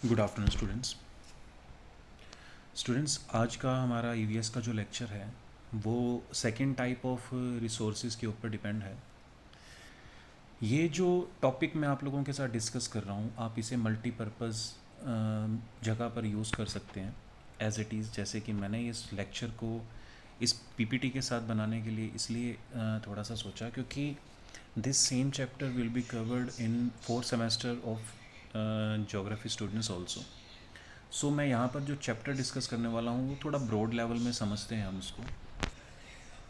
Good afternoon students आज का हमारा ईवीएस का जो लेक्चर है वो सेकंड टाइप ऑफ रिसोर्सेज के ऊपर डिपेंड है। ये जो टॉपिक मैं आप लोगों के साथ डिस्कस कर रहा हूँ आप इसे मल्टीपर्पज़ जगह पर यूज़ कर सकते हैं एज इट इज़। जैसे कि मैंने इस लेक्चर को इस पीपीटी के साथ बनाने के लिए इसलिए थोड़ा सा सोचा क्योंकि this same chapter will be covered in 4 semester of geography students also. So मैं यहाँ पर जो चैप्टर डिस्कस करने वाला हूँ वो थोड़ा ब्रॉड लेवल में समझते हैं हम उसको।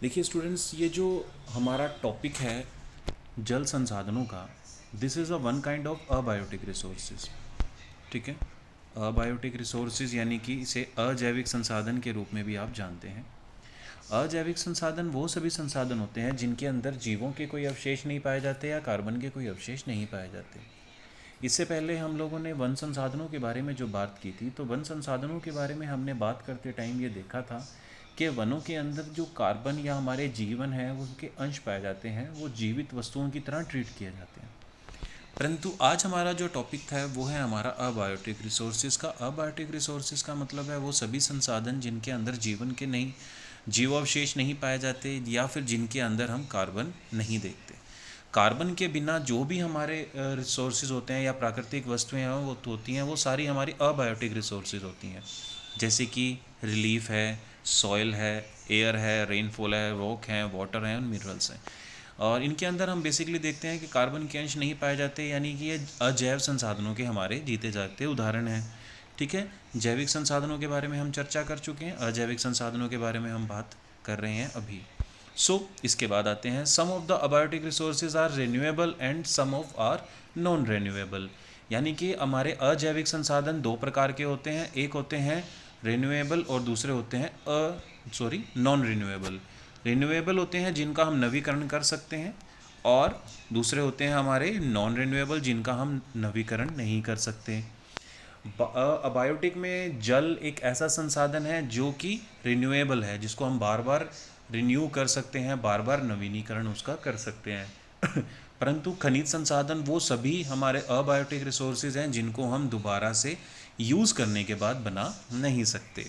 देखिए स्टूडेंट्स, ये जो हमारा टॉपिक है जल संसाधनों का, this is a one kind of abiotic resources. ठीक है, अबायोटिक रिसोर्सेज यानी कि इसे अजैविक संसाधन के रूप में भी आप जानते हैं। अजैविक संसाधन वो सभी संसाधन होते हैं जिनके अंदर जीवों के कोई अवशेष नहीं पाए जाते या कार्बन के कोई अवशेष नहीं पाए जाते। इससे पहले हम लोगों ने वन संसाधनों के बारे में जो बात की थी, तो वन संसाधनों के बारे में हमने बात करते टाइम ये देखा था कि वनों के अंदर जो कार्बन या हमारे जीवन है उनके अंश पाए जाते हैं, वो जीवित वस्तुओं की तरह ट्रीट किए जाते हैं। परंतु आज हमारा जो टॉपिक था वो है हमारा अबायोटिक रिसोर्सेज का। अबायोटिक रिसोर्सेज का मतलब है वो सभी संसाधन जिनके अंदर जीवन के नहीं जीवावशेष नहीं पाए जाते या फिर जिनके अंदर हम कार्बन नहीं देखते। कार्बन के बिना जो भी हमारे रिसोर्सेज होते हैं या प्राकृतिक वस्तुएं हैं वो होती हैं, वो सारी हमारी अबायोटिक रिसोर्सेज होती हैं। जैसे कि रिलीफ है, सॉइल है, एयर है, रेनफॉल है, रॉक है, वाटर है और मिनरल्स हैं। और इनके अंदर हम बेसिकली देखते हैं कि कार्बन के अंश नहीं पाए जाते, यानी कि ये अजैव संसाधनों के हमारे जीते जागते उदाहरण हैं। ठीक है, जैविक संसाधनों के बारे में हम चर्चा कर चुके हैं, अजैविक संसाधनों के बारे में हम बात कर रहे हैं अभी। इसके बाद आते हैं some of the abiotic resources are renewable and some of are non renewable. यानी कि हमारे अजैविक संसाधन दो प्रकार के होते हैं, एक होते हैं रिन्यूएबल और दूसरे होते हैं नॉन रिन्यूएबल। रिन्यूएबल होते हैं जिनका हम नवीकरण कर सकते हैं और दूसरे होते हैं हमारे नॉन रिन्यूएबल जिनका हम नवीकरण नहीं कर सकते। अबायोटिक में जल एक ऐसा संसाधन है जो कि रिन्यूएबल है, जिसको हम बार बार रिन्यू कर सकते हैं, बार बार नवीनीकरण उसका कर सकते हैं। परंतु खनिज संसाधन वो सभी हमारे अबायोटिक रिसोर्सेज हैं जिनको हम दोबारा से यूज़ करने के बाद बना नहीं सकते।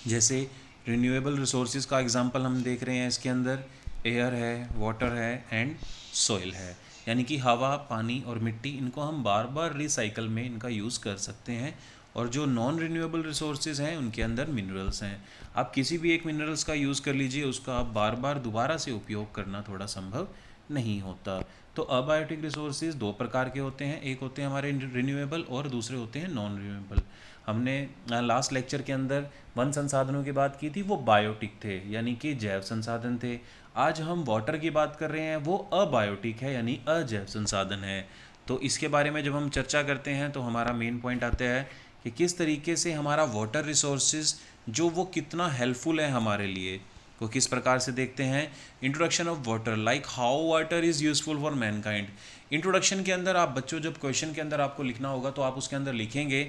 जैसे रिन्यूएबल रिसोर्सेज का एग्जांपल हम देख रहे हैं, इसके अंदर एयर है, वाटर है एंड सॉइल है। यानी कि हवा, पानी और मिट्टी, इनको हम बार बार रिसाइकल में इनका यूज़ कर सकते हैं। और जो नॉन रिन्यूएबल रिसोर्सेज हैं उनके अंदर मिनरल्स हैं। आप किसी भी एक मिनरल्स का यूज़ कर लीजिए, उसका आप बार बार दोबारा से उपयोग करना थोड़ा संभव नहीं होता। तो अबायोटिक रिसोर्सेज दो प्रकार के होते हैं, एक होते हैं हमारे रिन्यूएबल और दूसरे होते हैं नॉन रिन्यूएबल। हमने लास्ट लेक्चर के अंदर वन संसाधनों की बात की थी, वो बायोटिक थे यानी कि जैव संसाधन थे। आज हम वाटर की बात कर रहे हैं, वो अबायोटिक है यानी अजैव संसाधन है। तो इसके बारे में जब हम चर्चा करते हैं तो हमारा मेन पॉइंट आता है कि किस तरीके से हमारा वाटर रिसोर्सेज जो वो कितना हेल्पफुल है हमारे लिए, को किस प्रकार से देखते हैं। Introduction of water, like how water is useful for Mankind. Introduction के अंदर आप बच्चों, जब क्वेश्चन के अंदर आपको लिखना होगा तो आप उसके अंदर लिखेंगे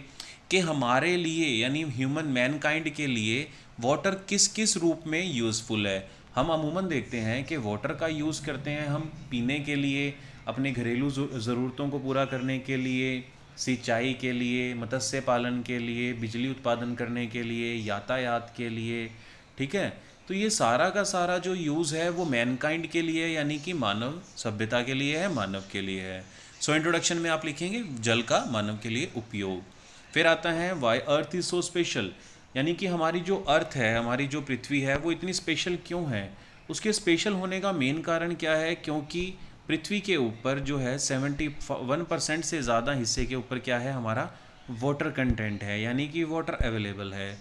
कि हमारे लिए यानी ह्यूमन मैनकाइंड के लिए वाटर किस किस रूप में यूज़फुल है। हम अमूमन देखते हैं कि वाटर का यूज़ करते हैं हम पीने के लिए, अपने घरेलू ज़रूरतों को पूरा करने के लिए, सिंचाई के लिए, मत्स्य पालन के लिए, बिजली उत्पादन करने के लिए, यातायात के लिए। ठीक है, तो ये सारा का सारा जो यूज़ है वो मैनकाइंड के लिए यानी कि मानव सभ्यता के लिए है, मानव के लिए है। इंट्रोडक्शन में आप लिखेंगे जल का मानव के लिए उपयोग। फिर आता है why Earth is so special, यानी कि हमारी जो अर्थ है, हमारी जो पृथ्वी है वो इतनी स्पेशल क्यों है। उसके स्पेशल होने का मेन कारण क्या है, क्योंकि पृथ्वी के ऊपर जो है 71% से ज़्यादा हिस्से के ऊपर क्या है, हमारा वाटर कंटेंट है, यानी कि वाटर अवेलेबल है।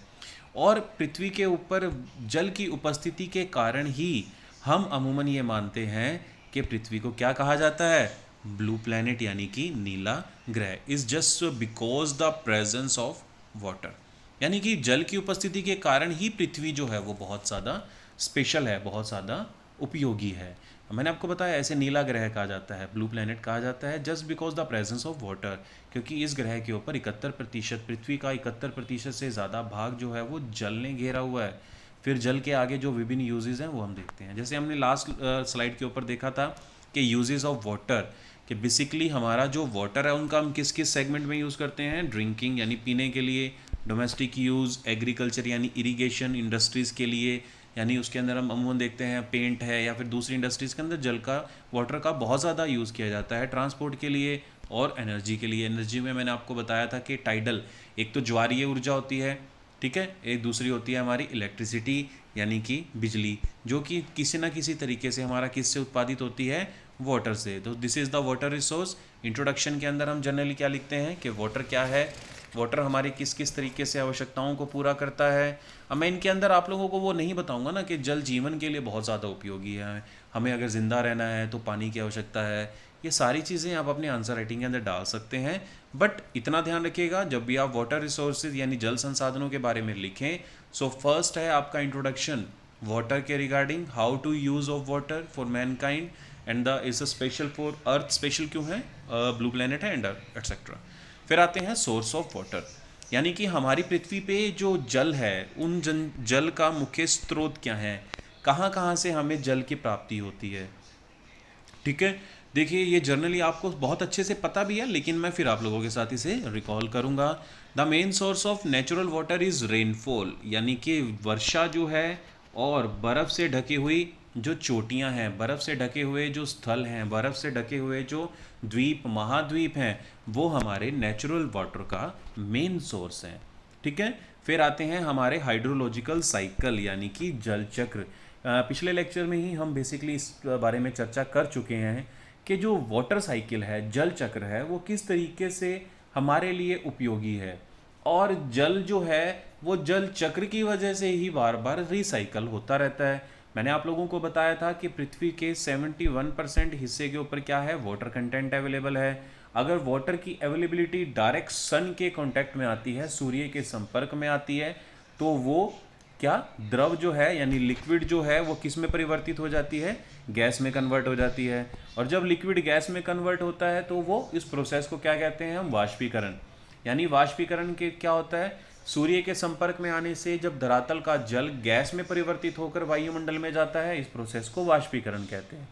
और पृथ्वी के ऊपर जल की उपस्थिति के कारण ही हम अमूमन ये मानते हैं कि पृथ्वी को क्या कहा जाता है, ब्लू प्लैनेट यानी कि नीला ग्रह। Is just because the presence of water, यानी कि जल की उपस्थिति के कारण ही पृथ्वी जो है वो बहुत ज़्यादा स्पेशल है, बहुत ज़्यादा उपयोगी है। मैंने आपको बताया ऐसे नीला ग्रह कहा जाता है, ब्लू प्लैनेट कहा जाता है, just because the presence of water, क्योंकि इस ग्रह के ऊपर 71%, पृथ्वी का 71% से ज़्यादा भाग जो है वो जल ने घेरा हुआ है। फिर जल के आगे जो विभिन्न यूजेस हैं वो हम देखते हैं। जैसे हमने लास्ट स्लाइड के ऊपर देखा था कि यूजेस ऑफ वाटर, कि बेसिकली हमारा जो वाटर है उनका हम किस किस सेगमेंट में यूज़ करते हैं। ड्रिंकिंग यानी पीने के लिए, डोमेस्टिक यूज़, एग्रीकल्चर यानी इरिगेशन, इंडस्ट्रीज़ के लिए, यानी उसके अंदर हम अमूमन देखते हैं पेंट है या फिर दूसरी इंडस्ट्रीज़ के अंदर जल का, वाटर का बहुत ज़्यादा यूज़ किया जाता है। ट्रांसपोर्ट के लिए और एनर्जी के लिए। एनर्जी में मैंने आपको बताया था कि टाइडल, एक तो ज्वारीय ऊर्जा होती है, ठीक है, एक दूसरी होती है हमारी इलेक्ट्रिसिटी यानी कि बिजली, जो कि किसी ना किसी तरीके से हमारा किससे उत्पादित होती है, वाटर से। तो this is the water resource. Introduction के अंदर हम जनरली क्या लिखते हैं कि वाटर क्या है, वाटर हमारी किस किस तरीके से आवश्यकताओं को पूरा करता है। अब मैं इनके अंदर आप लोगों को वो नहीं बताऊंगा ना कि जल जीवन के लिए बहुत ज़्यादा उपयोगी है, हमें अगर ज़िंदा रहना है तो पानी की आवश्यकता है। ये सारी चीज़ें आप अपने आंसर राइटिंग के अंदर डाल सकते हैं, बट इतना ध्यान रखिएगा जब भी आप वाटर रिसोर्सेज यानी जल संसाधनों के बारे में लिखें, सो फर्स्ट है आपका इंट्रोडक्शन वाटर के regarding, how to use of water for mankind and the is a special for Earth, special क्यों है, ब्लू प्लेनेट है एंड एटसेट्रा। फिर आते हैं सोर्स ऑफ वाटर, यानी कि हमारी पृथ्वी पे जो जल है उन जल का मुख्य स्रोत क्या है, कहाँ कहाँ से हमें जल की प्राप्ति होती है। ठीक है, देखिए ये जर्नली आपको बहुत अच्छे से पता भी है, लेकिन मैं फिर आप लोगों के साथ इसे रिकॉल करूँगा। The main source of natural water is rainfall, यानी कि वर्षा जो है और बर्फ़ से ढकी हुई जो चोटियां हैं, बर्फ़ से ढके हुए जो स्थल हैं, बर्फ़ से ढके हुए जो द्वीप महाद्वीप हैं, वो हमारे नेचुरल वाटर का मेन सोर्स हैं। ठीक है, फिर आते हैं हमारे हाइड्रोलॉजिकल साइकिल यानी कि जल चक्र। पिछले लेक्चर में ही हम बेसिकली इस बारे में चर्चा कर चुके हैं कि जो वाटर साइकिल है, जल चक्र है, वो किस तरीके से हमारे लिए उपयोगी है, और जल जो है वो जल चक्र की वजह से ही बार बार रिसाइकल होता रहता है। मैंने आप लोगों को बताया था कि पृथ्वी के 71% हिस्से के ऊपर क्या है, वाटर कंटेंट अवेलेबल है। अगर वाटर की अवेलेबिलिटी डायरेक्ट सन के कांटेक्ट में आती है, सूर्य के संपर्क में आती है, तो वो क्या द्रव जो है यानी लिक्विड जो है वो किस में परिवर्तित हो जाती है, गैस में कन्वर्ट हो जाती है। और जब लिक्विड गैस में कन्वर्ट होता है तो वो इस प्रोसेस को क्या कहते हैं हम, वाष्पीकरण। यानी वाष्पीकरण के क्या होता है, सूर्य के संपर्क में आने से जब धरातल का जल गैस में परिवर्तित होकर वायुमंडल में जाता है, इस प्रोसेस को वाष्पीकरण कहते हैं,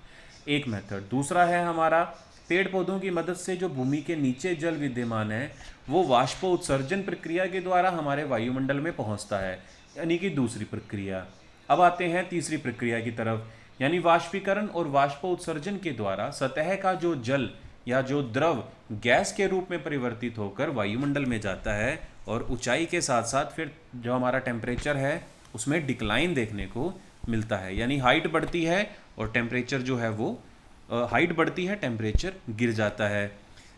एक मेथड। दूसरा है हमारा पेड़ पौधों की मदद से जो भूमि के नीचे जल विद्यमान है वो वाष्पोत्सर्जन प्रक्रिया के द्वारा हमारे वायुमंडल में पहुंचता है, यानी कि दूसरी प्रक्रिया। अब आते हैं तीसरी प्रक्रिया की तरफ, यानी वाष्पीकरण और वाष्पोत्सर्जन के द्वारा सतह का जो जल या जो द्रव गैस के रूप में परिवर्तित होकर वायुमंडल में जाता है, और ऊंचाई के साथ साथ फिर जो हमारा टेम्परेचर है उसमें डिक्लाइन देखने को मिलता है, यानी हाइट बढ़ती है और टेम्परेचर जो है वो हाइट बढ़ती है, टेम्परेचर गिर जाता है।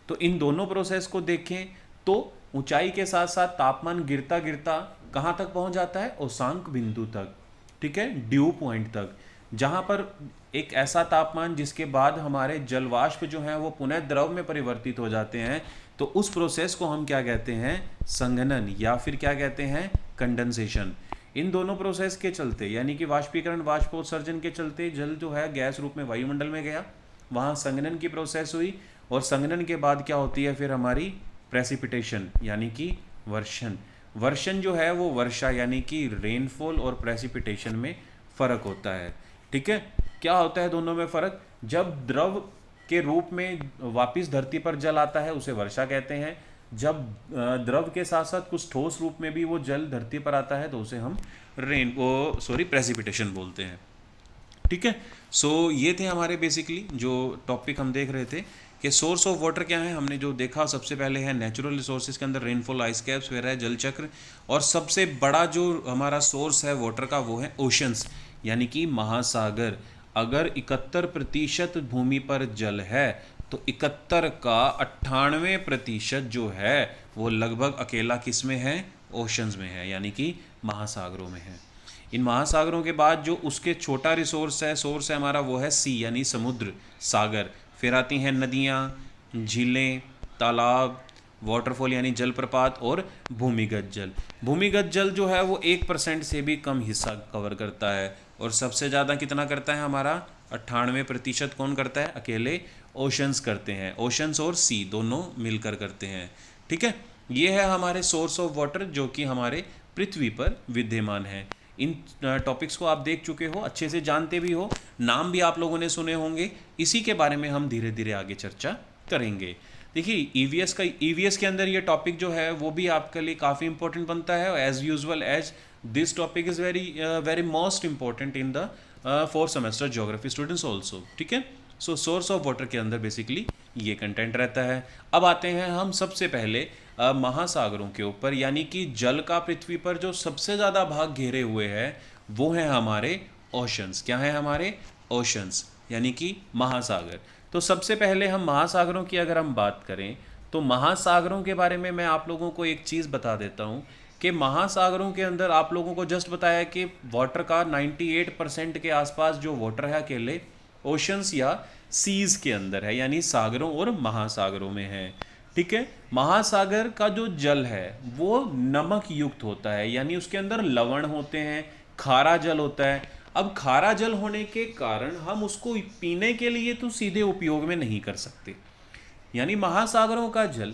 तो इन दोनों प्रोसेस को देखें तो ऊंचाई के साथ साथ तापमान गिरता गिरता कहाँ तक पहुँच जाता है, औशांक बिंदु तक, ठीक है, ड्यू पॉइंट तक, जहाँ पर एक ऐसा तापमान जिसके बाद हमारे जलवाष्प जो हैं वो पुनः द्रव में परिवर्तित हो जाते हैं। तो उस प्रोसेस को हम क्या कहते हैं, संघनन, या फिर क्या कहते हैं, कंडेंसेशन। इन दोनों प्रोसेस के चलते यानी कि वाष्पीकरण वाष्पोत्सर्जन के चलते जल जो है गैस रूप में वायुमंडल में गया, वहाँ संघनन की प्रोसेस हुई, और संघनन के बाद क्या होती है फिर हमारी प्रेसिपिटेशन यानी कि वर्षण। वर्षण जो है वो वर्षा यानी कि रेनफॉल और प्रेसिपिटेशन में फ़र्क होता है। ठीक है, क्या होता है दोनों में फ़र्क, जब द्रव के रूप में वापस धरती पर जल आता है उसे वर्षा कहते हैं, जब द्रव के साथ साथ कुछ ठोस रूप में भी वो जल धरती पर आता है तो उसे हम प्रेसिपिटेशन बोलते हैं। ठीक है, सो ये थे हमारे बेसिकली जो टॉपिक हम देख रहे थे कि सोर्स ऑफ वाटर क्या है। हमने जो देखा सबसे पहले है नेचुरल रिसोर्सेज के अंदर रेनफॉल, आइस कैप्स, फिर है जल चक्र, और सबसे बड़ा जो हमारा सोर्स है वाटर का वो है ओशंस यानी कि महासागर। अगर 71% भूमि पर जल है तो 71 का 98% जो है वो लगभग अकेला किस में है, ओशंस में है, यानी कि महासागरों में है। इन महासागरों के बाद जो उसके छोटा रिसोर्स है हमारा वो है सी यानी समुद्र, सागर। फिर आती हैं नदियाँ, झीलें, तालाब, वाटरफॉल यानी जलप्रपात, और भूमिगत जल। भूमिगत जल जो है वो 1% से भी कम हिस्सा कवर करता है, और सबसे ज़्यादा कितना करता है हमारा 98% कौन करता है, अकेले ओशंस करते हैं, ओशंस और सी दोनों मिलकर करते हैं। ठीक है, ये है हमारे सोर्स ऑफ वाटर जो कि हमारे पृथ्वी पर विद्यमान है। इन टॉपिक्स को आप देख चुके हो, अच्छे से जानते भी हो, नाम भी आप लोगों ने सुने होंगे, इसी के बारे में हम धीरे धीरे आगे चर्चा करेंगे। देखिए ईवीएस के अंदर ये टॉपिक जो है वो भी आपके लिए काफ़ी इंपॉर्टेंट बनता है, as usual as this topic is very very most important in the fourth semester geography students also, ठीक है। सो सोर्स ऑफ वाटर के अंदर बेसिकली ये कंटेंट रहता है। अब आते हैं हम सबसे पहले महासागरों के ऊपर, यानी कि जल का पृथ्वी पर जो सबसे ज़्यादा भाग घेरे हुए है वो है हमारे ओशंस। क्या है हमारे ओशंस, यानी कि महासागर। तो सबसे पहले हम महासागरों की अगर हम बात करें तो महासागरों के बारे में मैं आप लोगों को एक चीज़ बता देता हूँ कि महासागरों के अंदर आप लोगों को जस्ट बताया कि वाटर का 98% के आसपास जो वाटर है अकेले ओशंस या सीज के अंदर है, यानी सागरों और महासागरों में है, ठीक है। महासागर का जो जल है वो नमक युक्त होता है, यानी उसके अंदर लवण होते हैं, खारा जल होता है। अब खारा जल होने के कारण हम उसको पीने के लिए तो सीधे उपयोग में नहीं कर सकते, यानी महासागरों का जल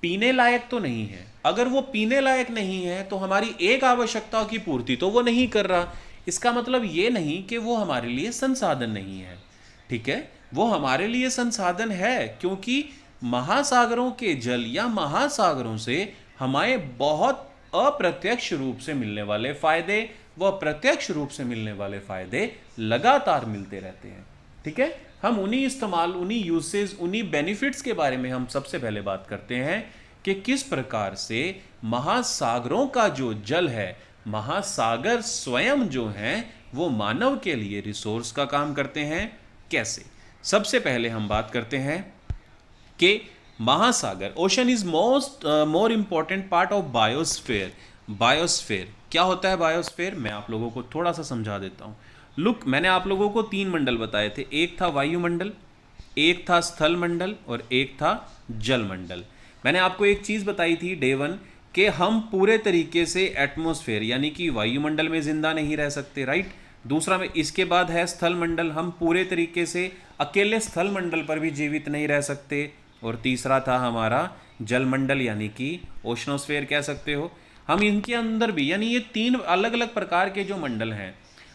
पीने लायक तो नहीं है। अगर वो पीने लायक नहीं है तो हमारी एक आवश्यकता की पूर्ति तो वो नहीं कर रहा। इसका मतलब ये नहीं कि वो हमारे लिए संसाधन नहीं है, ठीक है, वो हमारे लिए संसाधन है, क्योंकि महासागरों के जल या महासागरों से हमें बहुत अप्रत्यक्ष रूप से मिलने वाले फायदे व प्रत्यक्ष रूप से मिलने वाले फायदे लगातार मिलते रहते हैं, ठीक है। हम उन्हीं इस्तेमाल, उन्हीं यूसेज, उन्हीं बेनिफिट्स के बारे में हम सबसे पहले बात करते हैं कि किस प्रकार से महासागरों का जो जल है, महासागर स्वयं जो हैं वो मानव के लिए रिसोर्स का काम करते हैं। कैसे? सबसे पहले हम बात करते हैं कि महासागर, ocean is more important part of biosphere. Biosphere क्या होता है? बायोस्फेयर मैं आप लोगों को थोड़ा सा समझा देता हूँ। लुक, मैंने आप लोगों को 3 मंडल बताए थे, एक था वायुमंडल, एक था स्थल मंडल और एक था जल मंडल। मैंने आपको एक चीज़ बताई थी डे 1 कि हम पूरे तरीके से एटमॉस्फेयर यानी कि वायुमंडल में जिंदा नहीं रह सकते, राइट। दूसरा में इसके बाद है स्थल मंडल, हम पूरे तरीके से अकेले स्थल मंडल पर भी जीवित नहीं रह सकते। और तीसरा था हमारा जल मंडल यानी कि ओशनोस्फेयर कह सकते हो। हम इनके अंदर भी, यानी ये 3 अलग अलग प्रकार के जो मंडल हैं,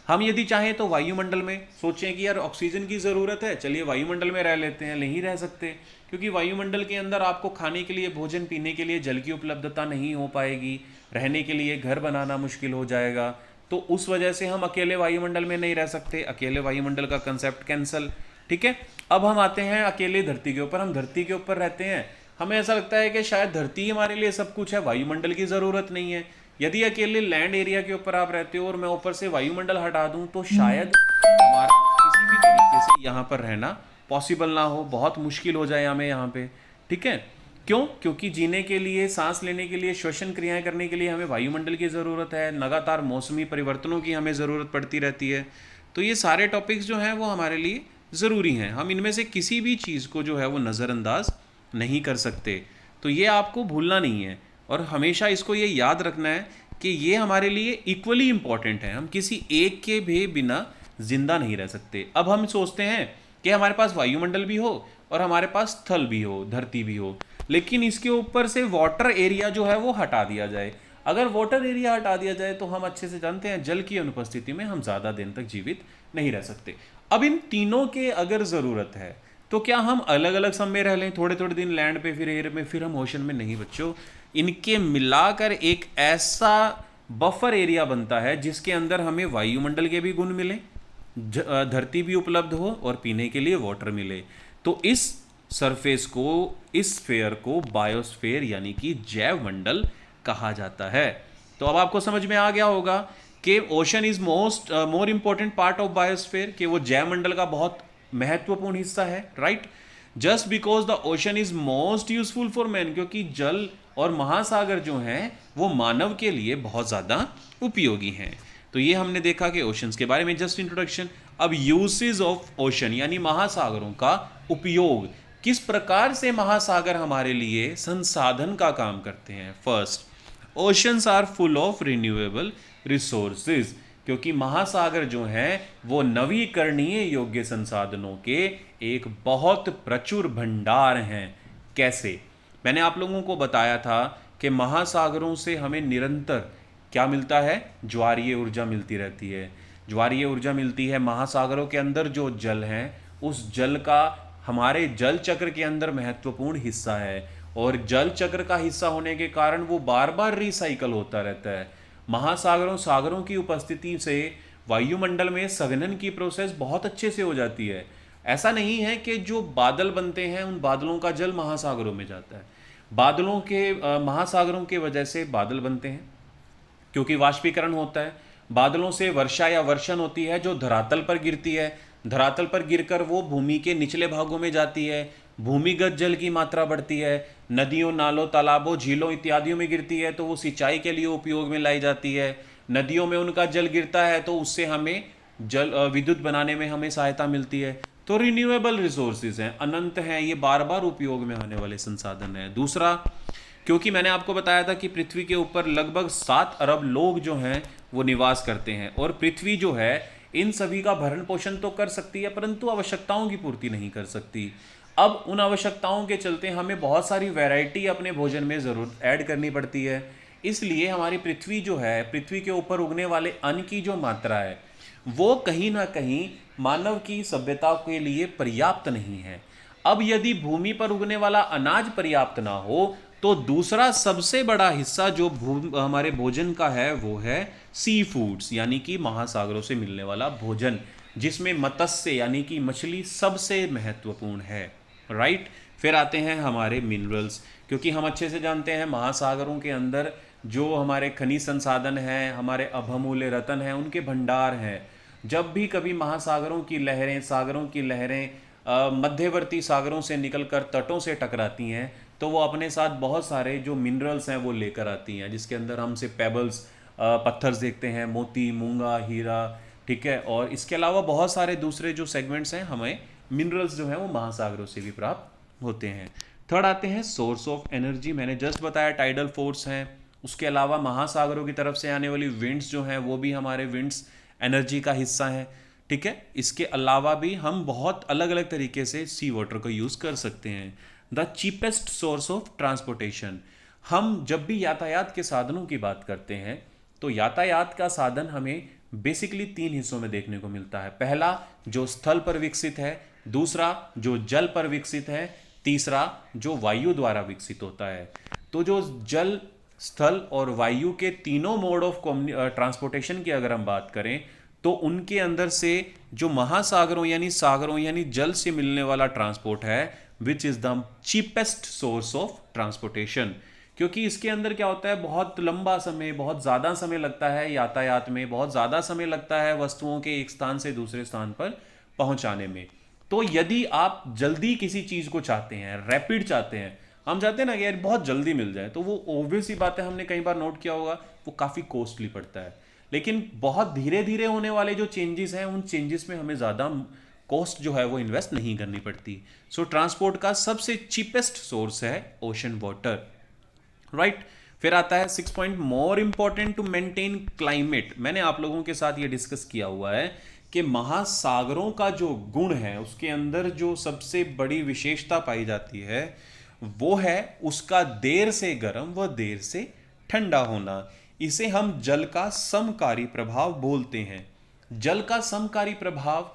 हम यदि चाहें तो वायुमंडल में सोचें कि यार ऑक्सीजन की ज़रूरत है, चलिए वायुमंडल में रह लेते हैं, नहीं रह सकते, क्योंकि वायुमंडल के अंदर आपको खाने के लिए, भोजन पीने के लिए जल की उपलब्धता नहीं हो पाएगी, रहने के लिए घर बनाना मुश्किल हो जाएगा। तो उस वजह से हम अकेले वायुमंडल में नहीं रह सकते, अकेले वायुमंडल का कंसेप्ट कैंसल, ठीक है। अब हम आते हैं अकेले धरती के ऊपर। हम धरती के ऊपर रहते हैं, हमें ऐसा लगता है कि शायद धरती हमारे लिए सब कुछ है, वायुमंडल की ज़रूरत नहीं है। यदि अकेले लैंड एरिया के ऊपर आप रहते हो और मैं ऊपर से वायुमंडल हटा दूं तो शायद हमारा किसी भी तरीके से यहाँ पर रहना पॉसिबल ना हो, बहुत मुश्किल हो जाए हमें यहाँ पे, ठीक है। क्यों? क्योंकि जीने के लिए, सांस लेने के लिए, श्वसन क्रियाएं करने के लिए हमें वायुमंडल की ज़रूरत है, लगातार मौसमी परिवर्तनों की हमें ज़रूरत पड़ती रहती है। तो ये सारे टॉपिक्स जो हैं वो हमारे लिए ज़रूरी हैं, हम इनमें से किसी भी चीज़ को जो है वो नज़रअंदाज नहीं कर सकते। तो ये आपको भूलना नहीं है और हमेशा इसको ये याद रखना है कि ये हमारे लिए इक्वली इम्पॉर्टेंट है, हम किसी एक के भी बिना जिंदा नहीं रह सकते। अब हम सोचते हैं कि हमारे पास वायुमंडल भी हो और हमारे पास स्थल भी हो, धरती भी हो, लेकिन इसके ऊपर से वाटर एरिया जो है वो हटा दिया जाए। अगर वाटर एरिया हटा दिया जाए तो हम अच्छे से जानते हैं जल की अनुपस्थिति में हम ज़्यादा दिन तक जीवित नहीं रह सकते। अब इन तीनों के अगर ज़रूरत है तो क्या हम अलग अलग समय रह लें, थोड़े थोड़े दिन लैंड पे, फिर एयर में, फिर हम ओशन में? नहीं बच्चों, इनके मिलाकर एक ऐसा बफर एरिया बनता है जिसके अंदर हमें वायुमंडल के भी गुण मिले, धरती भी उपलब्ध हो और पीने के लिए वाटर मिले। तो इस सरफेस को, इस स्फेयर को बायोस्फेयर यानी कि जैव मंडल कहा जाता है। तो अब आपको समझ में आ गया होगा कि ocean is more important part of biosphere, कि वो जैव मंडल का बहुत महत्वपूर्ण हिस्सा है, right. Just because the ocean is most useful for man, क्योंकि जल और महासागर जो हैं वो मानव के लिए बहुत ज़्यादा उपयोगी हैं। तो ये हमने देखा कि ओशंस के बारे में जस्ट इंट्रोडक्शन। अब यूसेज ऑफ ओशन यानी महासागरों का उपयोग, किस प्रकार से महासागर हमारे लिए संसाधन का काम करते हैं। First, oceans are full of renewable resources, क्योंकि महासागर जो हैं वो नवीकरणीय योग्य संसाधनों के एक बहुत प्रचुर भंडार हैं। कैसे? मैंने आप लोगों को बताया था कि महासागरों से हमें निरंतर क्या मिलता है? ज्वारीय ऊर्जा मिलती रहती है। ज्वारीय ऊर्जा मिलती है, महासागरों के अंदर जो जल हैं उस जल का हमारे जल चक्र के अंदर महत्वपूर्ण हिस्सा है, और जल चक्र का हिस्सा होने के कारण वो बार बार रिसाइकल होता रहता है। महासागरों सागरों की उपस्थिति से वायुमंडल में संघनन की प्रोसेस बहुत अच्छे से हो जाती है। ऐसा नहीं है कि जो बादल बनते हैं उन बादलों का जल महासागरों में जाता है। बादलों के महासागरों के वजह से बादल बनते हैं, क्योंकि वाष्पीकरण होता है। बादलों से वर्षा या वर्षण होती है जो धरातल पर गिरती है। धरातल पर गिरकर वो भूमि के निचले भागों में जाती है। भूमिगत जल की मात्रा बढ़ती है, नदियों नालों तालाबों झीलों इत्यादियों में गिरती है, तो वो सिंचाई के लिए उपयोग में लाई जाती है। नदियों में उनका जल गिरता है तो उससे हमें विद्युत बनाने में हमें सहायता मिलती है। तो रिन्यूएबल रिसोर्सेज हैं, अनंत हैं, ये बार बार उपयोग में आने वाले संसाधन हैं। दूसरा, क्योंकि मैंने आपको बताया था कि पृथ्वी के ऊपर लगभग 7 अरब लोग जो हैं वो निवास करते हैं, और पृथ्वी जो है इन सभी का भरण पोषण तो कर सकती है परंतु आवश्यकताओं की पूर्ति नहीं कर सकती। अब उन आवश्यकताओं के चलते हमें बहुत सारी वैरायटी अपने भोजन में ज़रूर ऐड करनी पड़ती है। इसलिए हमारी पृथ्वी जो है, पृथ्वी के ऊपर उगने वाले अन्न की जो मात्रा है वो कहीं ना कहीं मानव की सभ्यता के लिए पर्याप्त नहीं है। अब यदि भूमि पर उगने वाला अनाज पर्याप्त ना हो तो दूसरा सबसे बड़ा हिस्सा जो हमारे भोजन का है वो है सी फूड्स, यानी कि महासागरों से मिलने वाला भोजन, जिसमें मत्स्य यानी कि मछली सबसे महत्वपूर्ण है। राइट। फिर आते हैं हमारे मिनरल्स, क्योंकि हम अच्छे से जानते हैं महासागरों के अंदर जो हमारे खनिज संसाधन हैं, हमारे अभमूल्य रत्न हैं, उनके भंडार हैं। जब भी कभी महासागरों की लहरें, सागरों की लहरें मध्यवर्ती सागरों से निकलकर तटों से टकराती हैं तो वो अपने साथ बहुत सारे जो मिनरल्स हैं वो लेकर आती हैं, जिसके अंदर हमसे पेबल्स पत्थर देखते हैं, मोती, मूंगा, हीरा, ठीक है। और इसके अलावा बहुत सारे दूसरे जो सेगमेंट्स हैं, हमें मिनरल्स जो हैं वो महासागरों से भी प्राप्त होते हैं। थर्ड आते हैं सोर्स ऑफ एनर्जी। मैंने जस्ट बताया टाइडल फोर्स हैं, उसके अलावा महासागरों की तरफ से आने वाली विंड्स जो हैं वो भी हमारे विंड्स एनर्जी का हिस्सा है, ठीक है। इसके अलावा भी हम बहुत अलग अलग तरीके से सी वाटर को यूज़ कर सकते हैं। The cheapest source of transportation. हम जब भी यातायात के साधनों की बात करते हैं तो यातायात का साधन हमें बेसिकली 3 हिस्सों में देखने को मिलता है। पहला जो स्थल पर विकसित है, दूसरा जो जल पर विकसित है, तीसरा जो वायु द्वारा विकसित होता है। तो जो जल, स्थल और वायु के तीनों मोड ऑफ ट्रांसपोर्टेशन की अगर हम बात करें तो उनके अंदर से जो महासागरों यानी सागरों यानी जल से मिलने वाला ट्रांसपोर्ट है which is the cheapest source of transportation. क्योंकि इसके अंदर क्या होता है, बहुत लंबा समय, बहुत ज़्यादा समय लगता है यातायात में, बहुत ज़्यादा समय लगता है वस्तुओं के एक स्थान से दूसरे स्थान पर पहुंचाने में। तो यदि आप जल्दी किसी चीज़ को चाहते हैं, रैपिड चाहते हैं, हम चाहते हैं ना कि यार बहुत जल्दी मिल जाए, तो वो ऑब्वियस ही बात है, हमने कई बार नोट किया होगा, वो काफ़ी कॉस्टली पड़ता है। लेकिन बहुत धीरे धीरे होने वाले जो चेंजेस हैं उन चेंजेस में हमें ज़्यादा कॉस्ट जो है वो इन्वेस्ट नहीं करनी पड़ती। सो ट्रांसपोर्ट का सबसे चीपेस्ट सोर्स है ओशन वाटर, राइट। फिर आता है 6 point more important to maintain climate. मैंने आप लोगों के साथ ये डिस्कस किया हुआ है कि महासागरों का जो गुण है उसके अंदर जो सबसे बड़ी विशेषता पाई जाती है वो है उसका देर से गर्म व देर से ठंडा होना। इसे हम जल का समकारी प्रभाव बोलते हैं। जल का समकारी प्रभाव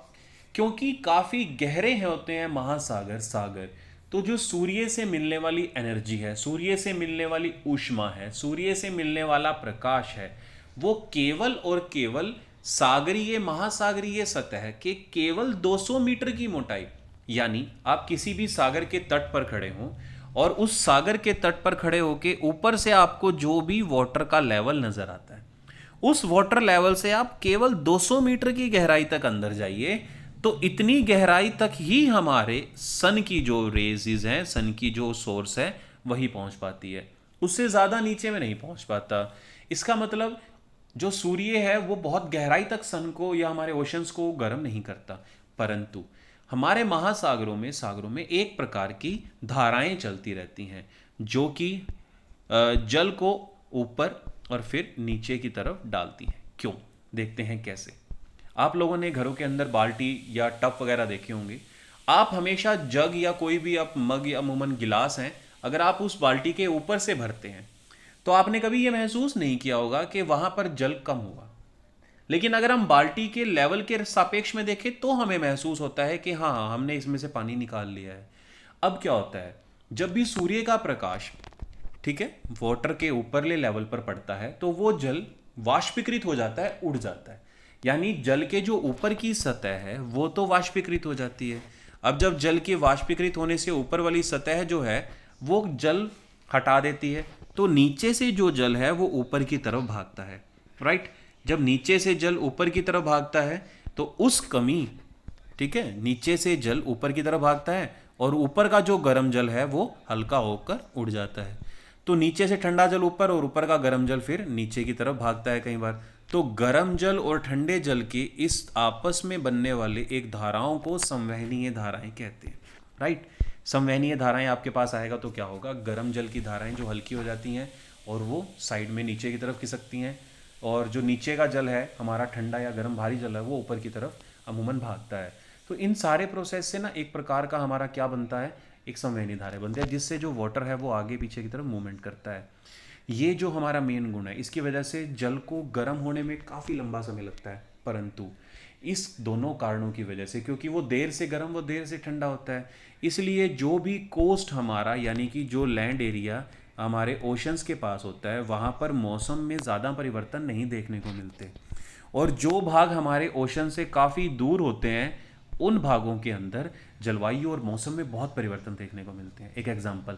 क्योंकि काफ़ी गहरे होते हैं महासागर, सागर, तो जो सूर्य से मिलने वाली एनर्जी है, सूर्य से मिलने वाली ऊष्मा है, सूर्य से मिलने वाला प्रकाश है, वो केवल और केवल सागरीय महासागरीय सतह के केवल 200 मीटर की मोटाई, यानी आप किसी भी सागर के तट पर खड़े हों और उस सागर के तट पर खड़े होके ऊपर से आपको जो भी वाटर का लेवल नजर आता है उस वाटर लेवल से आप केवल 200 मीटर की गहराई तक अंदर जाइए तो इतनी गहराई तक ही हमारे सन की जो रेजेस हैं, सन की जो सोर्स है वही पहुंच पाती है, उससे ज़्यादा नीचे में नहीं पहुंच पाता। इसका मतलब जो सूर्य है वो बहुत गहराई तक सन को या हमारे ओशंस को गर्म नहीं करता, परंतु हमारे महासागरों में, सागरों में एक प्रकार की धाराएं चलती रहती हैं जो कि जल को ऊपर और फिर नीचे की तरफ डालती हैं। क्यों, देखते हैं कैसे। आप लोगों ने घरों के अंदर बाल्टी या टब वगैरह देखे होंगे। आप हमेशा जग या कोई भी आप मग या अमूमन गिलास हैं, अगर आप उस बाल्टी के ऊपर से भरते हैं तो आपने कभी ये महसूस नहीं किया होगा कि वहां पर जल कम हुआ। लेकिन अगर हम बाल्टी के लेवल के सापेक्ष में देखें तो हमें महसूस होता है कि हाँ, हमने इसमें से पानी निकाल लिया है। अब क्या होता है, जब भी सूर्य का प्रकाश, ठीक है, वाटर के ऊपरले लेवल पर पड़ता है तो वो जल वाष्पीकृत हो जाता है, उड़ जाता है। यानी जल के जो ऊपर की सतह है वो तो वाष्पीकृत हो जाती है। अब जब जल के वाष्पीकृत होने से ऊपर वाली सतह जो है वो जल हटा देती है, तो नीचे से जो जल है वो ऊपर की तरफ भागता है, राइट। जब नीचे से जल ऊपर की तरफ भागता है तो उस कमी, ठीक है, नीचे से जल ऊपर की तरफ भागता है और ऊपर का जो गर्म जल है वो हल्का होकर उड़ जाता है। तो नीचे से ठंडा जल ऊपर और ऊपर का गर्म जल फिर नीचे की तरफ भागता है कई बार। तो गर्म जल और ठंडे जल के इस आपस में बनने वाले एक धाराओं को संवहनीय धाराएं कहते हैं, राइट। संवहनीय धाराएं आपके पास आएगा तो क्या होगा, गर्म जल की धाराएं जो हल्की हो जाती हैं और वो साइड में नीचे की तरफ खिसकती हैं, और जो नीचे का जल है हमारा ठंडा या गर्म भारी जल है वो ऊपर की तरफ अमूमन भागता है। तो इन सारे प्रोसेस से ना एक प्रकार का हमारा क्या बनता है, एक संवहनी धारा बनती है, जिससे जो वाटर है वो आगे पीछे की तरफ मूवमेंट करता है। ये जो हमारा मेन गुण है, इसकी वजह से जल को गर्म होने में काफ़ी लंबा समय लगता है, परंतु इस दोनों कारणों की वजह से, क्योंकि वो देर से गर्म वो देर से ठंडा होता है, इसलिए जो भी कोस्ट हमारा, यानी कि जो लैंड एरिया हमारे ओशंस के पास होता है, वहाँ पर मौसम में ज़्यादा परिवर्तन नहीं देखने को मिलते। और जो भाग हमारे ओशन से काफ़ी दूर होते हैं उन भागों के अंदर जलवायु और मौसम में बहुत परिवर्तन देखने को मिलते हैं। एक एग्जांपल,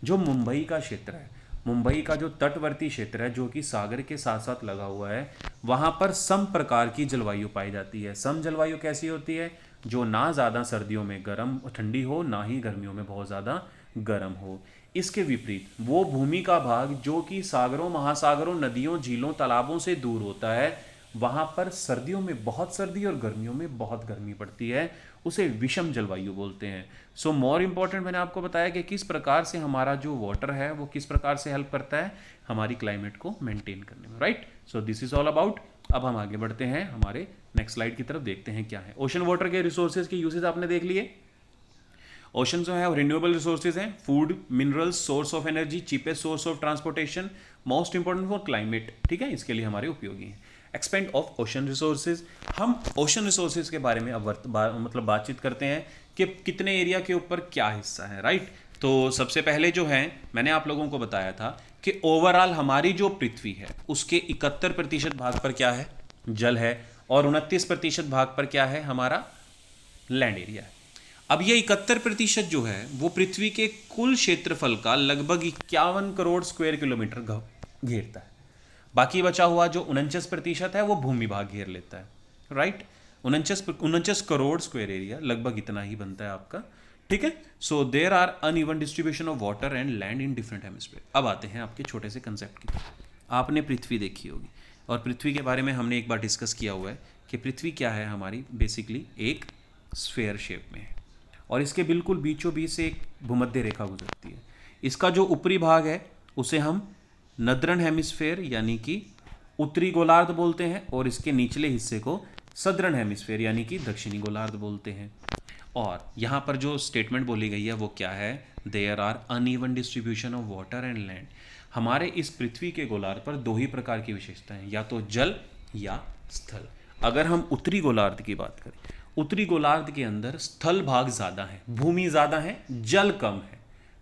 जो मुंबई का क्षेत्र है, मुंबई का जो तटवर्ती क्षेत्र है जो कि सागर के साथ साथ लगा हुआ है, वहाँ पर सम प्रकार की जलवायु पाई जाती है। सम जलवायु कैसी होती है, जो ना ज़्यादा सर्दियों में गर्म ठंडी हो, ना ही गर्मियों में बहुत ज़्यादा गर्म हो। इसके विपरीत वो भूमि का भाग जो कि सागरों, महासागरों, नदियों, झीलों, तालाबों से दूर होता है, वहाँ पर सर्दियों में बहुत सर्दी और गर्मियों में बहुत गर्मी पड़ती है, उसे विषम जलवायु बोलते हैं। सो मोर इम्पॉर्टेंट, मैंने आपको बताया कि किस प्रकार से हमारा जो वाटर है वो किस प्रकार से हेल्प करता है हमारी क्लाइमेट को मेंटेन करने में, right. So this is all about. अब हम आगे बढ़ते हैं, हमारे नेक्स्ट स्लाइड की तरफ देखते हैं क्या है। ओशन वाटर के रिसोर्सेज के यूसेज आपने देख लिए। ओशन जो है रिन्यूएबल रिसोर्सेज हैं, food, minerals, source of energy, cheapest source of transportation, most important for climate, ठीक है, इसके लिए हमारे उपयोगी हैं। एक्सपेंड ऑफ ओशन रिसोर्सेज, हम ओशन रिसोर्सेज के बारे में अब मतलब बातचीत करते हैं कि कितने एरिया के ऊपर क्या हिस्सा है, राइट। तो सबसे पहले जो है मैंने आप लोगों को बताया था कि ओवरऑल हमारी जो पृथ्वी है उसके 71% भाग पर क्या है, जल है, और 29% भाग पर क्या है, हमारा लैंड एरिया है। अब ये 71% जो है वो पृथ्वी के कुल क्षेत्रफल का लगभग 51 करोड़ स्क्वायर किलोमीटर घेरता है। बाकी बचा हुआ जो 49% है वो भूमि भाग घेर लेता है, राइट। 49 करोड़ स्क्वायर एरिया, लगभग इतना ही बनता है आपका, ठीक है। So there are uneven distribution of water and land in different hemisphere. अब आते हैं आपके छोटे से कंसेप्ट की। आपने पृथ्वी देखी होगी और पृथ्वी के बारे में हमने एक बार डिस्कस किया हुआ है कि पृथ्वी क्या है हमारी, बेसिकली एक स्फेयर शेप में है और इसके बिल्कुल बीचों बीच से एक भूमध्य रेखा गुजरती है। इसका जो ऊपरी भाग है उसे हम नदर्न हेमिस्फेयर यानी कि उत्तरी गोलार्ध बोलते हैं, और इसके निचले हिस्से को सदर्न हेमिस्फेयर यानी कि दक्षिणी गोलार्ध बोलते हैं। और यहाँ पर जो स्टेटमेंट बोली गई है वो क्या है, there are uneven distribution of water and land. हमारे इस पृथ्वी के गोलार्ध पर दो ही प्रकार की विशेषताएं हैं, या तो जल या स्थल। अगर हम उत्तरी गोलार्ध की बात करें, उत्तरी गोलार्ध के अंदर स्थल भाग ज़्यादा है, भूमि ज़्यादा है, जल कम है,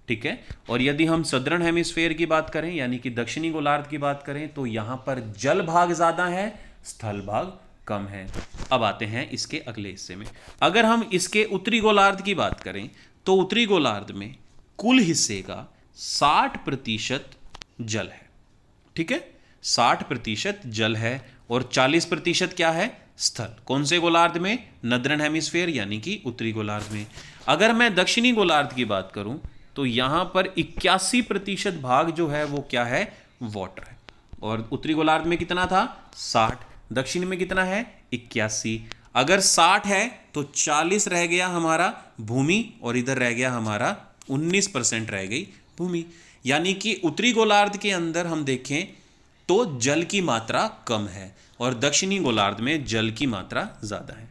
ठीक है। और यदि हम सदर्न हेमिस्फेयर की बात करें यानी कि दक्षिणी गोलार्ध की बात करें तो यहाँ पर जल भाग ज़्यादा है, स्थल भाग कम है। अब आते हैं इसके अगले हिस्से में। अगर हम इसके उत्तरी गोलार्ध की बात करें तो उत्तरी गोलार्ध में कुल हिस्से का 60% जल है, ठीक है, 60% जल है और 40% क्या है, स्थल। कौन से गोलार्ध में, नदर्न हेमिस्फेयर यानी कि उत्तरी गोलार्ध में। अगर मैं दक्षिणी गोलार्ध की बात करूं तो यहां पर 81% भाग जो है वो क्या है, वाटर है। और उत्तरी गोलार्ध में कितना था, 60, दक्षिण में कितना है, 81। अगर 60 है तो 40 रह गया हमारा भूमि और इधर रह गया हमारा 19% रह गई भूमि। यानी कि उत्तरी गोलार्ध के अंदर हम देखें तो जल की मात्रा कम है और दक्षिणी गोलार्ध में जल की मात्रा ज़्यादा है।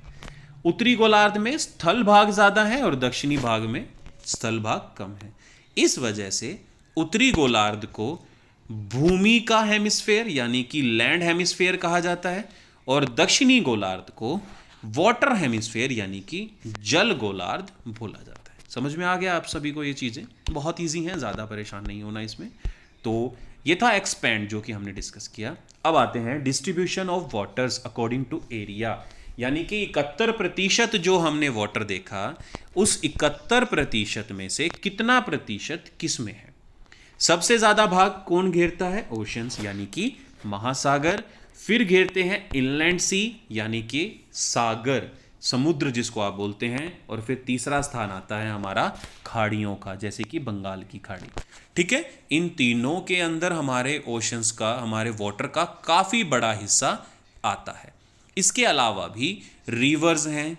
उत्तरी गोलार्ध में स्थल भाग ज़्यादा है और दक्षिणी भाग में स्थल भाग कम है। इस वजह से उत्तरी गोलार्ध को भूमि का हेमिस्फेयर यानी कि लैंड हेमिस्फेयर कहा जाता है और दक्षिणी गोलार्ध को वाटर हेमिस्फेयर यानी कि जल गोलार्ध बोला जाता है। समझ में आ गया आप सभी को? ये चीज़ें बहुत ईजी हैं, ज़्यादा परेशान नहीं होना इसमें। तो ये था एक्सपैंड जो कि हमने डिस्कस किया। अब आते हैं distribution of waters according to area, यानी कि 71% जो हमने वाटर देखा, उस 71% में से कितना प्रतिशत किस में है? सबसे ज्यादा भाग कौन घेरता है? ओशंस यानी कि महासागर। फिर घेरते हैं इनलैंड सी यानी कि सागर, समुद्र जिसको आप बोलते हैं। और फिर तीसरा स्थान आता है हमारा खाड़ियों का, जैसे कि बंगाल की खाड़ी। ठीक है, इन तीनों के अंदर हमारे ओशंस का, हमारे वाटर का काफी बड़ा हिस्सा आता है। इसके अलावा भी रिवर्स हैं,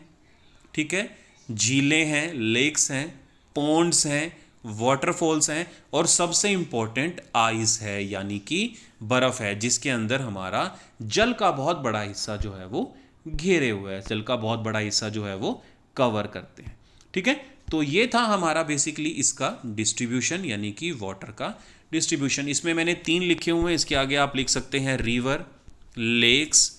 ठीक है, झीलें हैं, लेक्स हैं, पॉन्ड्स हैं, वाटरफॉल्स हैं, और सबसे इंपॉर्टेंट आइस है यानी कि बर्फ है, जिसके अंदर हमारा जल का बहुत बड़ा हिस्सा जो है वो घेरे हुए है, जल का बहुत बड़ा हिस्सा जो है वो कवर करते हैं। ठीक है, तो ये था हमारा बेसिकली इसका डिस्ट्रीब्यूशन, यानी कि वाटर का डिस्ट्रीब्यूशन। इसमें मैंने 3 लिखे हुए हैं, इसके आगे आप लिख सकते हैं रिवर, लेक्स,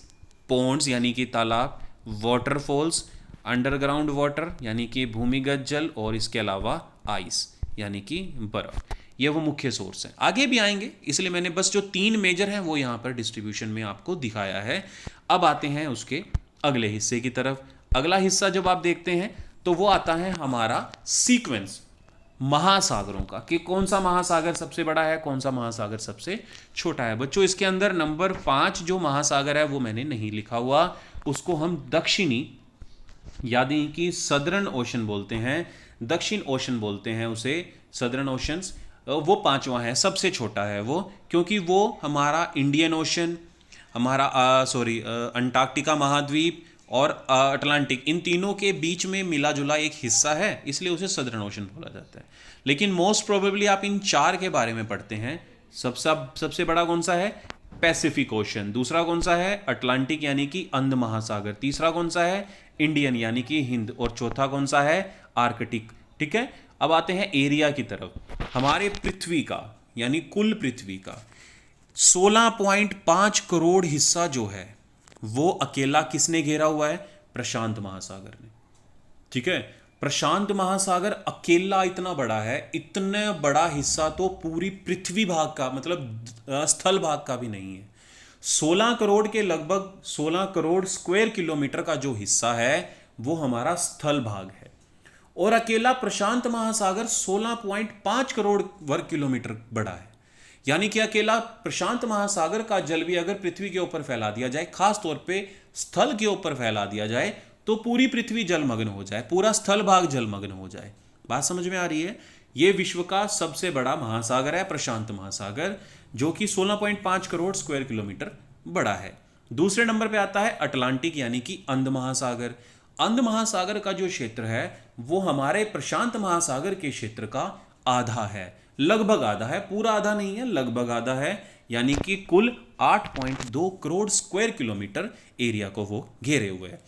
पॉन्ड्स यानी कि तालाब, वाटरफॉल्स, अंडरग्राउंड वाटर यानी कि भूमिगत जल, और इसके अलावा आइस यानी कि बर्फ। ये वो मुख्य सोर्स हैं, आगे भी आएंगे, इसलिए मैंने बस जो 3 मेजर हैं वो यहाँ पर डिस्ट्रीब्यूशन में आपको दिखाया है। अब आते हैं उसके अगले हिस्से की तरफ। अगला हिस्सा जब आप देखते हैं तो वो आता है हमारा सीक्वेंस महासागरों का, कि कौन सा महासागर सबसे बड़ा है, कौन सा महासागर सबसे छोटा है। बच्चों, इसके अंदर नंबर 5 जो महासागर है वो मैंने नहीं लिखा हुआ, उसको हम दक्षिणी यानी कि सदर्न ओशन बोलते हैं, दक्षिण ओशन बोलते हैं उसे, सदर्न ओशंस। वो 5वां है, सबसे छोटा है वो, क्योंकि वो हमारा इंडियन ओशन, हमारा अंटार्कटिका महाद्वीप और अटलांटिक, इन तीनों के बीच में मिला जुला एक हिस्सा है, इसलिए उसे सदर्न ओशन बोला जाता है। लेकिन मोस्ट प्रोबेबली आप इन 4 के बारे में पढ़ते हैं। सबसे बड़ा कौन सा है? Pacific ocean. दूसरा कौन सा है? अटलांटिक यानी कि अंध महासागर। तीसरा कौन सा है? इंडियन यानी कि हिंद। और चौथा कौन सा है? आर्कटिक। ठीक है, अब आते हैं एरिया की तरफ। हमारे पृथ्वी का यानी कुल पृथ्वी का 16.5 करोड़ हिस्सा जो है वो अकेला किसने घेरा हुआ है? प्रशांत महासागर ने। ठीक है, प्रशांत महासागर अकेला इतना बड़ा है, इतना बड़ा हिस्सा तो पूरी पृथ्वी भाग का, मतलब स्थल भाग का भी नहीं है। 16 करोड़ के लगभग 16 करोड़ स्क्वायर किलोमीटर का जो हिस्सा है वो हमारा स्थल भाग है, और अकेला प्रशांत महासागर 16.5 करोड़ वर्ग किलोमीटर बड़ा है। यानी कि अकेला प्रशांत महासागर का जल भी अगर पृथ्वी के ऊपर फैला दिया जाए, खास तौर पे स्थल के ऊपर फैला दिया जाए, तो पूरी पृथ्वी जलमग्न हो जाए, पूरा स्थल भाग जलमग्न हो जाए। बात समझ में आ रही है? ये विश्व का सबसे बड़ा महासागर है प्रशांत महासागर, जो कि 16.5 करोड़ स्क्वायर किलोमीटर बड़ा है। दूसरे नंबर पे आता है अटलांटिक यानी कि अंध महासागर। अंध महासागर का जो क्षेत्र है वो हमारे प्रशांत महासागर के क्षेत्र का आधा है, लगभग आधा है, पूरा आधा नहीं है, लगभग आधा है। यानी कि कुल 8.2 करोड़ स्क्वायर किलोमीटर एरिया को वो घेरे हुए है।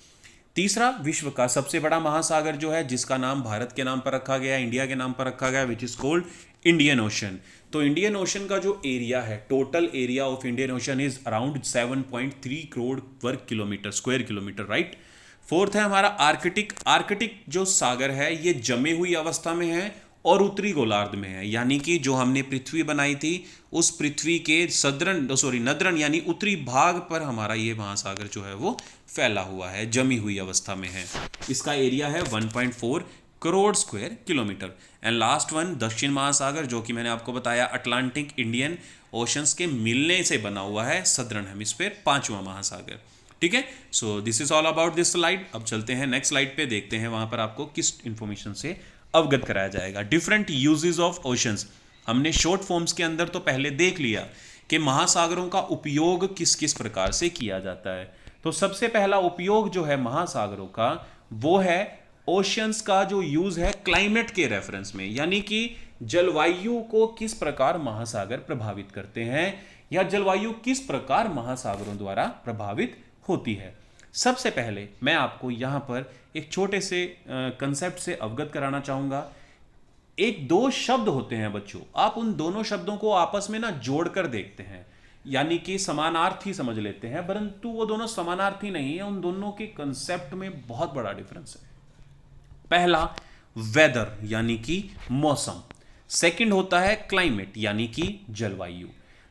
तीसरा, विश्व का सबसे बड़ा महासागर जो है, जिसका नाम भारत के नाम पर रखा गया, इंडिया के नाम पर रखा गया, which is called Indian Ocean. तो इंडियन ओशन का जो एरिया है, total area of Indian Ocean is around 7.3 crore वर्ग kilometre, square kilometre, right. Fourth है हमारा आर्कटिक। आर्कटिक जो सागर है ये जमे हुई अवस्था में है और उत्तरी गोलार्ध में है, यानी कि जो हमने पृथ्वी बनाई थी उस पृथ्वी के नद्रन यानी उत्तरी भाग पर हमारा ये महासागर जो है वो फैला हुआ है, जमी हुई अवस्था में है। इसका एरिया है 1.4 crore square kilometre. And last one, दक्षिण महासागर, जो कि मैंने आपको बताया अटलांटिक इंडियन ओशंस के मिलने से बना हुआ है, सदर्न हेमिस्फीयर, 5वां महासागर। ठीक है, सो this is all about this slide. अब चलते हैं नेक्स्ट स्लाइड पे, देखते हैं वहां पर आपको किस इंफॉर्मेशन से अवगत कराया जाएगा। डिफरेंट यूजेस ऑफ ओशंस, हमने शॉर्ट फॉर्म्स के अंदर तो पहले देख लिया कि महासागरों का उपयोग किस किस प्रकार से किया जाता है। तो सबसे पहला उपयोग जो है महासागरों का वो है ओशंस का जो यूज है क्लाइमेट के रेफरेंस में, यानी कि जलवायु को किस प्रकार महासागर प्रभावित करते हैं या जलवायु किस प्रकार महासागरों द्वारा प्रभावित होती है। सबसे पहले मैं आपको यहां पर एक छोटे से कंसेप्ट से अवगत कराना चाहूंगा। एक दो शब्द होते हैं बच्चों, आप उन दोनों शब्दों को आपस में ना जोड़कर देखते हैं। यानी कि समानार्थी समझ लेते हैं, परंतु वो दोनों समानार्थी नहीं है, उन दोनों के कंसेप्ट में बहुत बड़ा डिफरेंस है। पहला वेदर यानी कि मौसम, सेकंड होता है क्लाइमेट यानी कि जलवायु।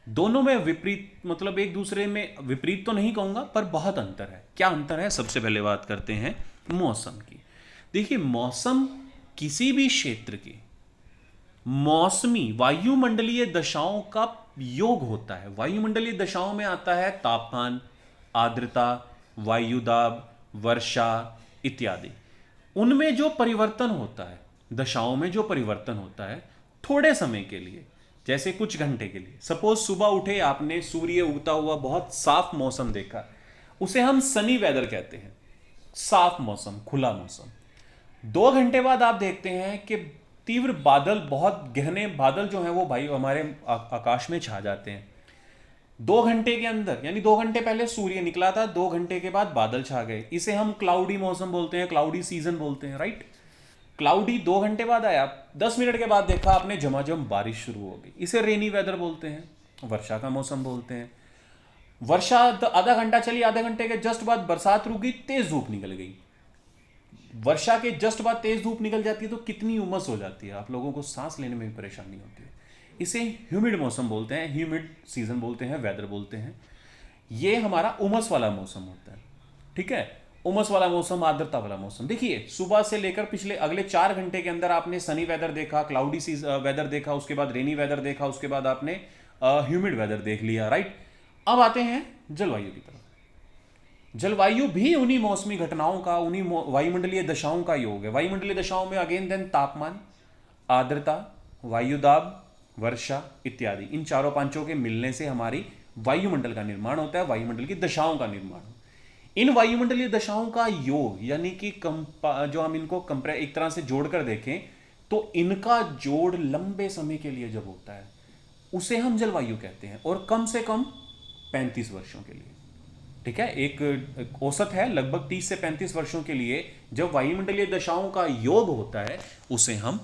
दोनों में विपरीत, मतलब एक दूसरे में विपरीत तो नहीं कहूंगा, पर बहुत अंतर है। क्या अंतर है? सबसे पहले बात करते हैं मौसम की। देखिए, मौसम किसी भी क्षेत्र की मौसमी वायुमंडलीय दशाओं का योग होता है। वायुमंडलीय दशाओं में आता है तापमान, आर्द्रता, वायुदाब, वर्षा इत्यादि। उनमें जो परिवर्तन होता है, दशाओं में जो परिवर्तन होता है थोड़े समय के लिए, जैसे कुछ घंटे के लिए, सपोज सुबह उठे आपने सूर्य उगता हुआ बहुत साफ मौसम देखा, उसे हम सनी वेदर कहते हैं, साफ मौसम, खुला मौसम। 2 घंटे बाद आप देखते हैं कि तीव्र बादल, बहुत गहने बादल जो हैं वो भाई हमारे आकाश में छा जाते हैं। 2 घंटे के अंदर, यानी 2 घंटे पहले सूर्य निकला था, 2 घंटे के बाद बादल छा गए। इसे हम क्लाउडी मौसम बोलते हैं, क्लाउडी सीजन बोलते हैं, राइट। क्लाउडी 2 घंटे बाद आया, 10 मिनट के बाद देखा आपने झमाझम बारिश शुरू हो गई, इसे रेनी वेदर बोलते हैं, वर्षा का मौसम बोलते हैं। वर्षा आधा घंटा चली, आधे घंटे के जस्ट बाद बरसात रुक गई, तेज धूप निकल गई। वर्षा के जस्ट बाद तेज धूप निकल जाती है तो कितनी उमस हो जाती है, आप लोगों को सांस लेने में भी परेशानी होती है। इसे ह्यूमिड मौसम बोलते हैं, ह्यूमिड सीजन बोलते हैं, वेदर बोलते हैं। ये हमारा उमस वाला मौसम होता है, ठीक है। उमस वाला मौसम, आर्द्रता वाला मौसम। देखिए, सुबह से लेकर पिछले अगले 4 घंटे के अंदर आपने सनी वेदर देखा, क्लाउडी वेदर देखा, उसके बाद रेनी वेदर देखा, उसके बाद आपने ह्यूमिड वेदर देख लिया, राइट। अब आते हैं जलवायु की तरफ। जलवायु भी उन्हीं मौसमी घटनाओं का, उन्हीं वायुमंडलीय दशाओं का योग है। वायुमंडलीय दशाओं में अगेन देन तापमान, आर्द्रता, वायुदाब, वर्षा इत्यादि, इन चारों पांचों के मिलने से हमारी वायुमंडल का निर्माण होता है, वायुमंडल की दशाओं का निर्माण। इन वायुमंडलीय दशाओं का योग यानी कि जो हम इनको कंपेयर एक तरह से जोड़कर देखें तो इनका जोड़ लंबे समय के लिए जब होता है उसे हम जलवायु कहते हैं, और कम से कम 35 वर्षों के लिए, ठीक है। एक औसत है लगभग 30 से 35 वर्षों के लिए जब वायुमंडलीय दशाओं का योग होता है उसे हम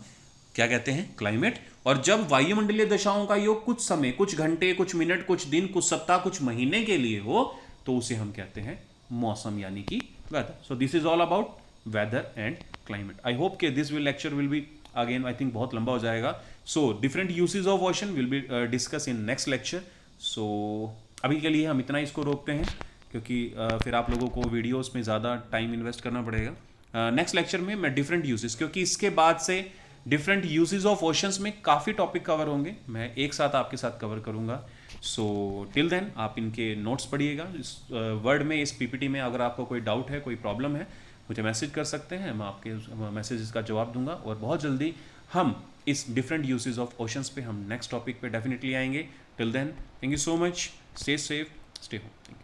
क्या कहते हैं? क्लाइमेट। और जब वायुमंडलीय दशाओं का योग कुछ समय, कुछ घंटे, कुछ मिनट, कुछ दिन, कुछ सप्ताह, कुछ महीने के लिए हो तो उसे हम कहते हैं मौसम यानी कि weather. So this is all about weather and climate. I hope कि this lecture will be again, I think बहुत लंबा हो जाएगा। So different usage of ocean will be discuss in next lecture. So अभी के लिए हम इतना इसको रोकते हैं क्योंकि फिर आप लोगों को वीडियोस में ज़्यादा टाइम इन्वेस्ट करना पड़ेगा। नेक्स्ट लेक्चर में मैं डिफरेंट यूसेस, क्योंकि इसके बाद से डिफरेंट यूसेज ऑफ ओशंस में काफ़ी टॉपिक कवर होंगे, मैं एक साथ आपके साथ कवर करूँगा। सो टिल देन आप इनके नोट्स पढ़िएगा। इस वर्ड में, इस पीपीटी में अगर आपको कोई डाउट है, कोई प्रॉब्लम है, मुझे मैसेज कर सकते हैं, मैं आपके मैसेजेस का जवाब दूंगा। और बहुत जल्दी हम इस डिफरेंट यूसेज ऑफ ओशंस पे हम नेक्स्ट टॉपिक पे डेफिनेटली आएंगे। Till then, thank you so much, stay safe, stay home.